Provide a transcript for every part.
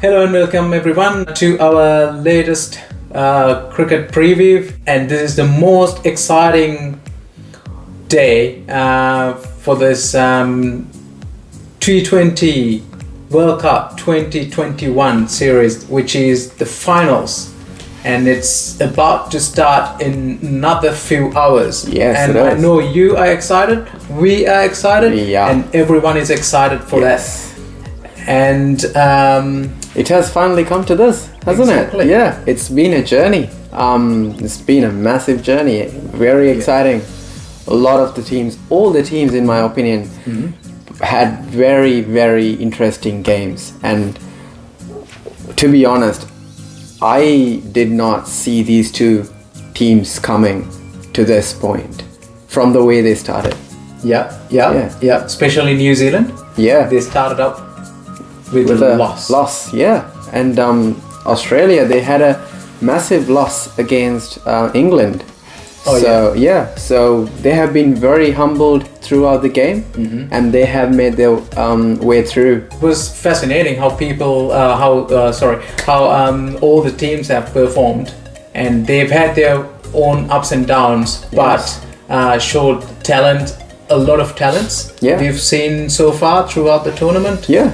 Hello and welcome everyone to our latest cricket preview, and this is the most exciting day for this T20 World Cup 2021 series, which is the finals, and it's about to start in another few hours. Yes, and it is. I know you are excited, we are excited, Yeah. and everyone is excited for that. And it has finally come to this, hasn't Exactly. it? Yeah, it's been a journey. It's been a massive journey. Very exciting. A lot of the teams, all the teams in my opinion, had very, very interesting games. And to be honest, I did not see these two teams coming to this point from the way they started. yeah, especially New Zealand. Yeah. They started up with a loss. Yeah. And Australia, they had a massive loss against England. So they have been very humbled throughout the game, and they have made their way through. It was fascinating how all the teams have performed, and they've had their own ups and downs, but showed talent, a lot of talents we've seen so far throughout the tournament. Yeah.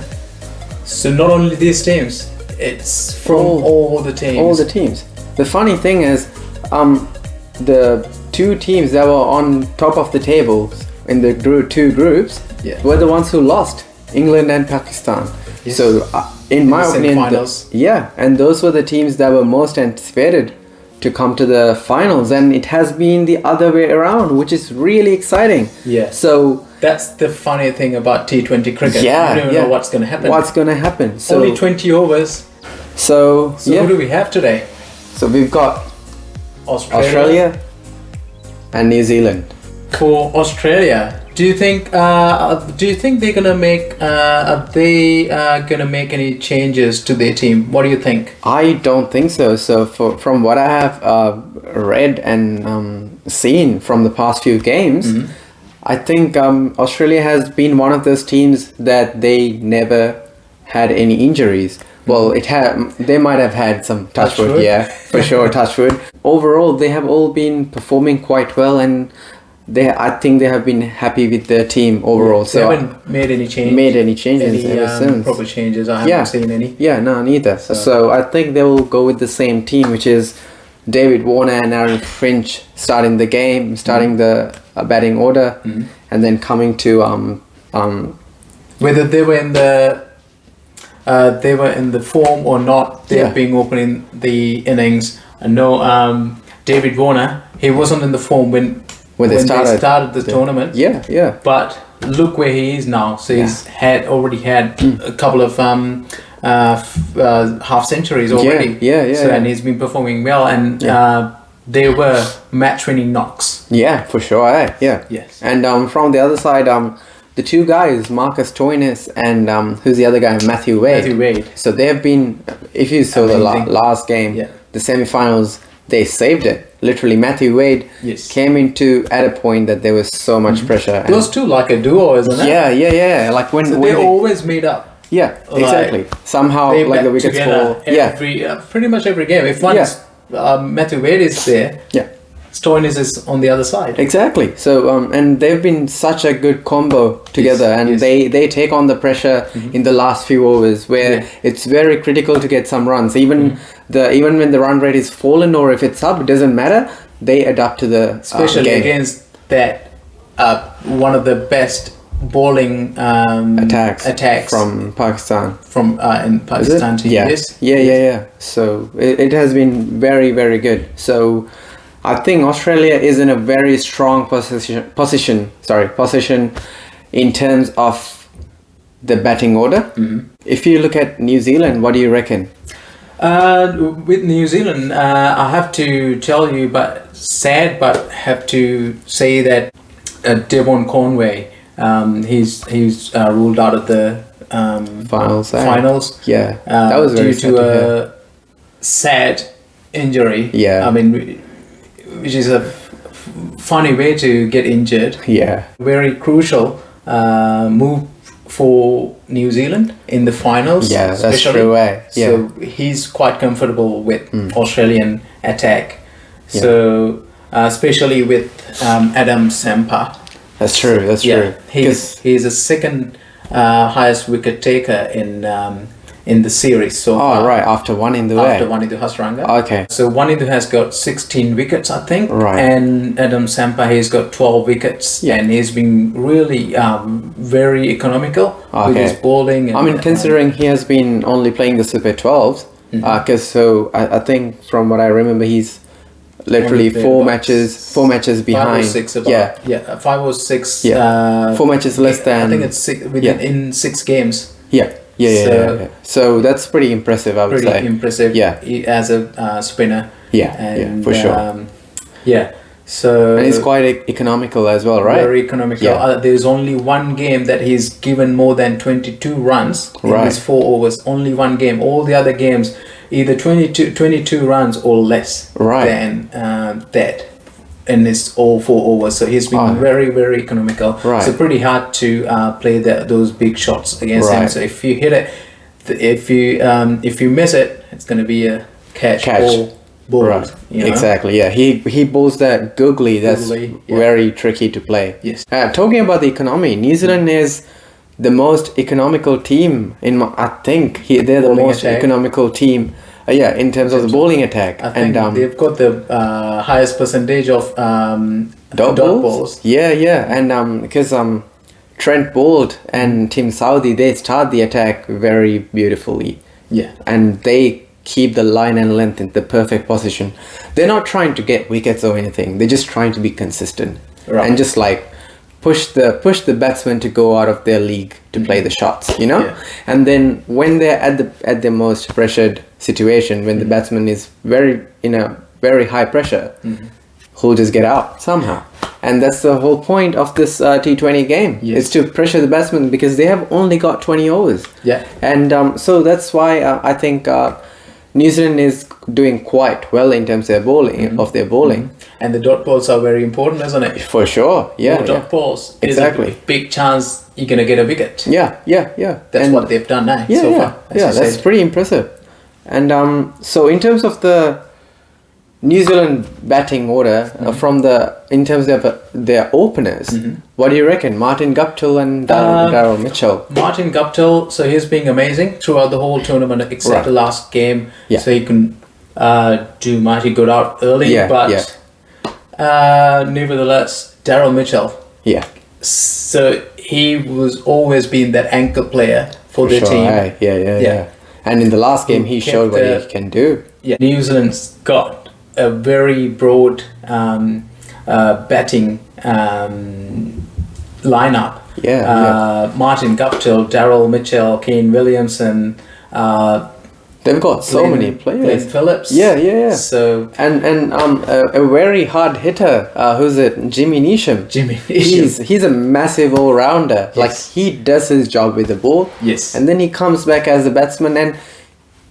So not only these teams, it's from all the teams. All the teams. The funny thing is, the two teams that were on top of the table in the two groups were the ones who lost, England and Pakistan. Yes. So in my opinion, finals. and those were the teams that were most anticipated to come to the finals, and it has been the other way around, which is really exciting. Yeah. So that's the funny thing about T20 cricket. Yeah, you don't know what's going to happen. What's going to happen? So Only 20 overs. So who do we have today? So we've got Australia and New Zealand. For Australia, do you think they're gonna make? Are they gonna make any changes to their team? What do you think? I don't think so. So from what I have read and seen from the past few games, I think Australia has been one of those teams that they never had any injuries. Well, they might have had some touch wood, for sure, touch wood. Overall, they have all been performing quite well, and I think they have been happy with their team overall. They haven't made any changes. Ever since. Proper changes. I haven't seen any. Yeah, no, neither. So I think they will go with the same team, which is David Warner and Aaron Finch starting the game, starting the batting order, and then coming to whether they were in the form or not, they've been opening the innings. I know David Warner, he wasn't in the form when they started the tournament. Yeah. But look where he is now. So he's already had a couple of half centuries already. And he's been performing well, and they were match-winning knocks. Yeah, for sure. Yes. And from the other side, the two guys, Marcus Stoinis and who's the other guy, Matthew Wade. So they have been, if you saw the last game, the semi-finals, they saved it. Literally, Matthew Wade came into at a point that there was so much pressure. Those two like a duo, isn't it? Yeah. Like when they always meet up. Yeah, exactly. Somehow, like the wickets fall. Pretty much every game. If one is, Matthew Wade is there, Stoinis is on the other side. Exactly. So and they've been such a good combo together, and they take on the pressure in the last few overs where it's very critical to get some runs. Even when the run rate is fallen or if it's up, it doesn't matter. They adapt to the especially game. Against that one of the best bowling attacks from Pakistan. In Pakistan team. Yeah. So it has been very, very good. So I think Australia is in a very strong position in terms of the batting order. If you look at New Zealand, what do you reckon? With New Zealand, I have to tell you, but have to say that Devon Conway, he's ruled out of the finals. Yeah, that was very due to a sad injury. Yeah, I mean, which is a funny way to get injured. Yeah, very crucial move for New Zealand in the finals. Yeah, that's especially. true. Yeah. So he's quite comfortable with Australian attack. Yeah. So especially with Adam Sampa. That's true. That's true. He's the second highest wicket taker in the series so far. Oh, right. After one in the After Wanindu Hasaranga. Okay. So Wanindu has got 16 wickets, I think. Right. And Adam Sampa, he's got 12 wickets. Yeah. And he's been really very economical with his bowling. And, I mean, considering he has been only playing the Super 12s, because I think from what I remember, he's literally four matches behind. 5 or 6 about. Yeah, 5 or 6. Yeah. 4 matches less than. I think it's in 6 games. Yeah. So that's pretty impressive, I would say. Pretty impressive. Yeah. As a spinner. Yeah, for sure. So. And he's quite economical as well, right? Very economical. Yeah. There's only one game that he's given more than 22 runs in his 4 overs. Only one game. All the other games, either 22 runs or less than that. And it's all 4 overs, so he's been very, very economical. Right. So pretty hard to play those big shots against him. So if you hit it, if you miss it, it's going to be a catch. Ball. Right. Exactly. Yeah. He bowls that googly. That's very tricky to play. Yes. Talking about the economy, New Zealand is the most economical team I think they're the most economical team. In terms of the bowling attack. I think they've got the highest percentage of dot balls. Yeah. And because Trent bowled and Team Saudi, they start the attack very beautifully. Yeah. And they keep the line and length in the perfect position. They're not trying to get wickets or anything. They're just trying to be consistent. Right. And just like push the batsmen to go out of their league to play the shots, and then when they're at the most pressured situation, when the batsman is in a very high pressure, who'll just get out somehow. And that's the whole point of this T20 game. Is to pressure the batsmen because they have only got 20 overs. And so that's why I think New Zealand is doing quite well in terms of their bowling. And the dot balls are very important, isn't it? For sure, Dot balls. Exactly. There's a big chance you're going to get a wicket. Yeah. That's what they've done now so far. That's pretty impressive. And so in terms of the New Zealand batting order, in terms of their openers, what do you reckon? Martin Guptill and Daryl Mitchell. Martin Guptill, so he's been amazing throughout the whole tournament except the last game. So he can do mighty good out early, but nevertheless, Daryl Mitchell. So he was always been that anchor player for the team. Yeah. And in the last game, he showed what he can do. New Zealand's got a very broad batting lineup. Martin Guptill, Daryl Mitchell, Kane Williamson. They've got so many players. Glenn Phillips. Yeah. So and a very hard hitter. Who's it? Jimmy Neesham. He's a massive all rounder. Like he does his job with the ball. And then he comes back as a batsman. And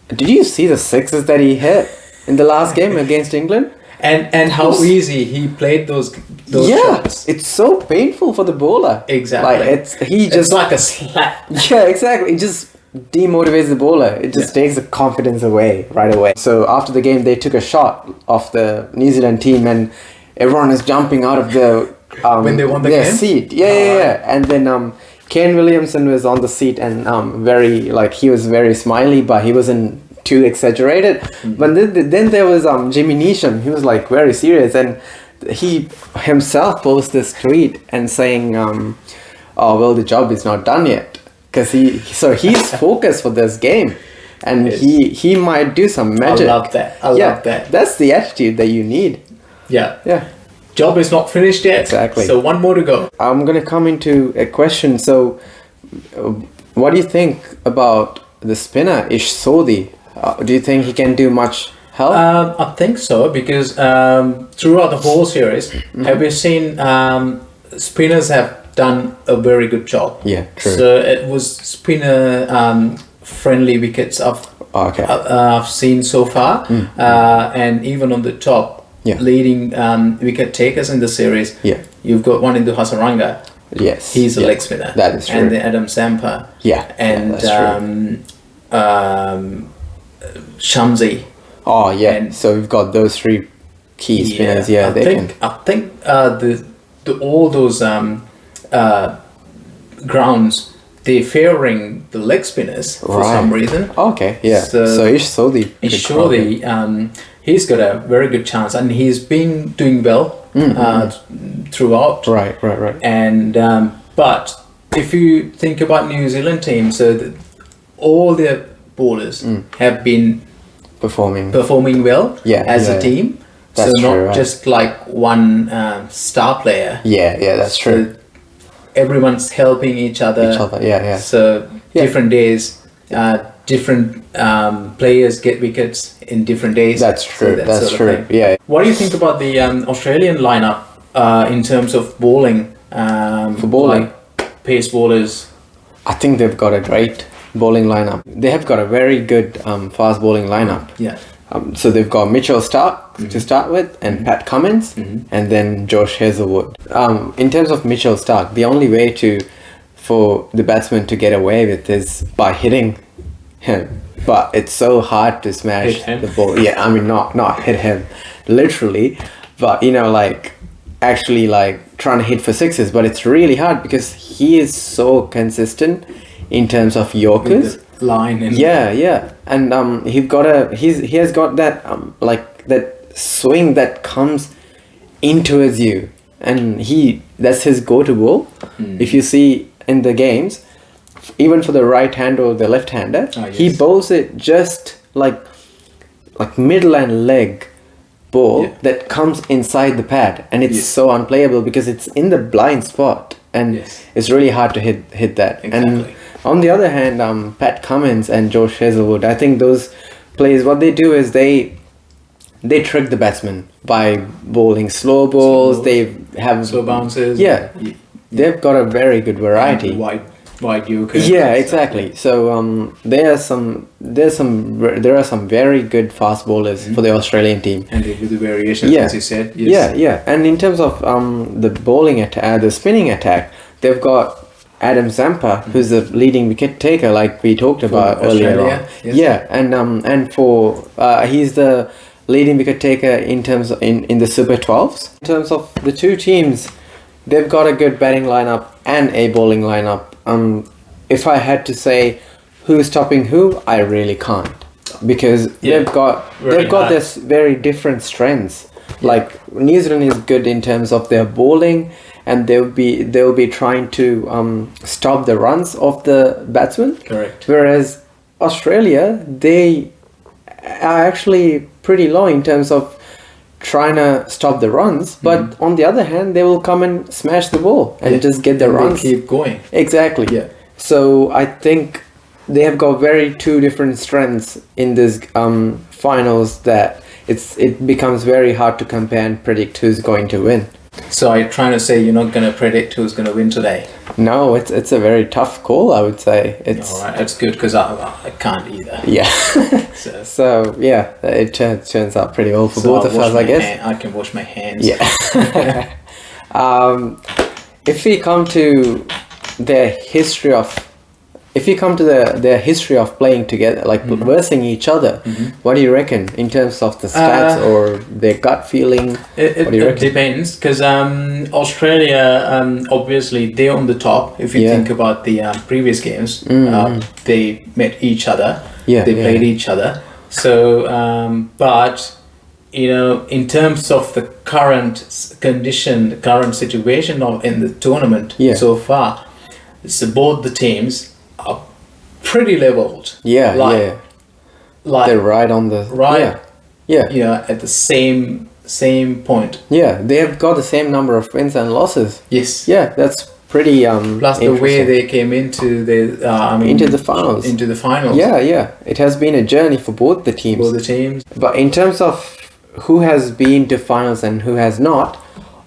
did you see the sixes that he hit in the last game against England? And how easy he played those shots. It's so painful for the bowler. Exactly. Like it's like a slap. Yeah, exactly. It just demotivates the bowler. It just takes the confidence away right away. So after the game, they took a shot of the New Zealand team, and everyone is jumping out of the when they won the game? seat. Yeah. And then Kane Williamson was on the seat, and he was very smiley, but he wasn't too exaggerated. But then there was Jimmy Neesham. He was like very serious, and he himself posted this tweet and saying, the job is not done yet. Because he's focused for this game, and he might do some magic. I love that. That's the attitude that you need. Yeah. Job is not finished yet. Exactly. So one more to go. I'm gonna come into a question. So, what do you think about the spinner Ish Sodhi? Do you think he can do much help? I think so because throughout the whole series, have you seen spinners have done a very good job. Yeah, true. So it was spinner friendly wickets I've seen so far, and even on the top leading wicket takers in the series. You've got Wanindu Hasaranga, Yes. He's a leg spinner. That is true. And then Adam Zampa. Yeah. And that's true. Shamsi. Oh yeah. And so we've got those three key spinners. Yeah, I think all those grounds, they're favoring the leg spinners for some reason. Okay, yeah. So Ish Sodhi. He's got a very good chance, and he's been doing well throughout. Right. And but if you think about New Zealand team, so all their bowlers have been performing well as a team. That's so true, not just like one star player. Yeah, that's true. Everyone's helping each other. So different days, different players get wickets in different days. That's true. So that's true. Yeah. What do you think about the Australian lineup in terms of bowling? For bowling, like pace bowlers. I think they've got a great bowling lineup. They have got a very good fast bowling lineup. Yeah. So they've got Mitchell Starc to start with, and Pat Cummins, and then Josh Hazlewood. In terms of Mitchell Starc, the only way for the batsman to get away with is by hitting him. But it's so hard to smash the ball. Yeah, I mean not hit him, literally, but actually trying to hit for sixes. But it's really hard because he is so consistent in terms of Yorkers. Line and and he has got that that swing that comes into his you, and that's his go-to ball. If you see in the games, even for the right hand or the left hander, he bowls it just like middle and leg ball that comes inside the pad, and it's so unplayable because it's in the blind spot, and it's really hard to hit that. And on the other hand, Pat Cummins and Josh Hazlewood, I think those players, what they do is they trick the batsman by bowling slow balls. They have slow bounces. They've got a very good variety. Wide Yorkers. Yeah, exactly. So there are some very good fast bowlers for the Australian team. And they do the variations, as you said. Yeah. And in terms of the bowling attack, the spinning attack, they've got Adam Zampa, who's the leading wicket taker, like we talked about earlier on. Yes. And for he's the leading wicket taker in terms of, in the Super 12s. In terms of the two teams, they've got a good batting lineup and a bowling lineup. If I had to say who's topping who, I really can't, because they've got this very different strengths. Like New Zealand is good in terms of their bowling, and they'll be trying to stop the runs of the batsmen. Correct. Whereas Australia, they are actually pretty low in terms of trying to stop the runs, but on the other hand, they will come and smash the ball and just get the runs. They keep going. Exactly. Yeah. So I think they have got two different strengths in this finals that it becomes very hard to compare and predict who's going to win. So are you trying to say you're not going to predict who's going to win today? No, it's a very tough call, I would say. All right, that's good, because I can't either. Yeah. So yeah, it turns out pretty well for both of us, I guess. I can wash my hands. Yeah. If we come to their history of playing together, like versing each other, what do you reckon in terms of the stats or their gut feeling? What do you reckon? It depends, because Australia, obviously they're on the top. If you think about the previous games, they met each other. They played each other. So, but in terms of the current condition, the current situation in the tournament so far, so both the teams are pretty leveled. Like they're right on the at the same point. They have got the same number of wins and losses. That's pretty plus the way they came into the into the finals. It has been a journey for both the teams. But in terms of who has been to finals and who has not,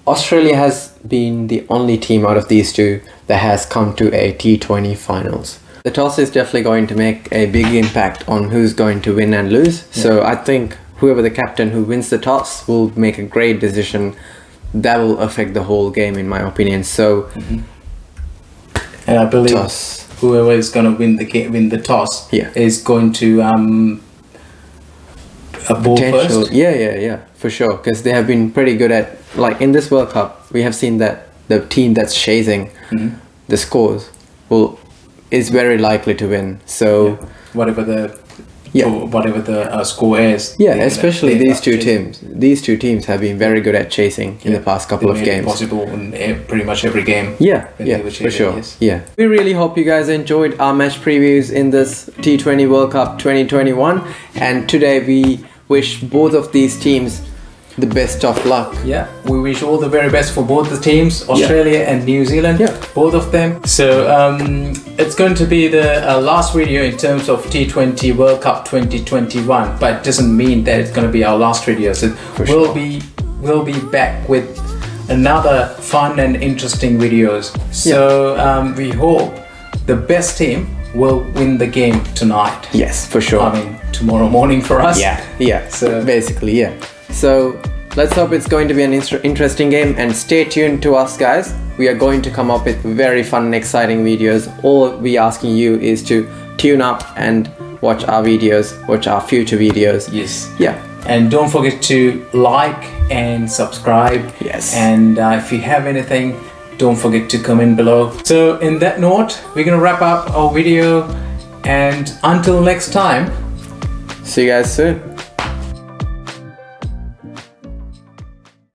Australia has been the only team out of these two that has come to a T20 finals. The toss is definitely going to make a big impact on who's going to win and lose. So I think whoever the captain who wins the toss will make a great decision that will affect the whole game, in my opinion. So And I believe Toss. whoever is going to win the toss Yeah. is going to ball first. Yeah, for sure. Because they have been pretty good at, like in this World Cup, we have seen that the team that's chasing the scores is very likely to win. So whatever the score is. yeah, especially these two teams. These two teams have been very good at chasing in the past couple of games. Possible in pretty much every game. Yeah, for sure. Yeah. We really hope you guys enjoyed our match previews in this T20 World Cup 2021. And today we wish both of these teams the best of luck. Yeah, we wish all the very best for both the teams, Australia and New Zealand, both of them. So it's going to be the last video in terms of T20 World Cup 2021, but it doesn't mean that it's going to be our last video. So we'll be back with another fun and interesting videos. So we hope the best team will win the game tonight. Yes, for sure. I mean, tomorrow morning for us. Yeah. So basically, So let's hope it's going to be an interesting game, and stay tuned to us, guys. We are going to come up with very fun and exciting videos. All we asking you is to tune up and watch our videos, watch our future videos. Yes. Yeah. And don't forget to like and subscribe. Yes. And if you have anything, don't forget to comment below. So in that note, we're gonna wrap up our video, and until next time, see you guys soon.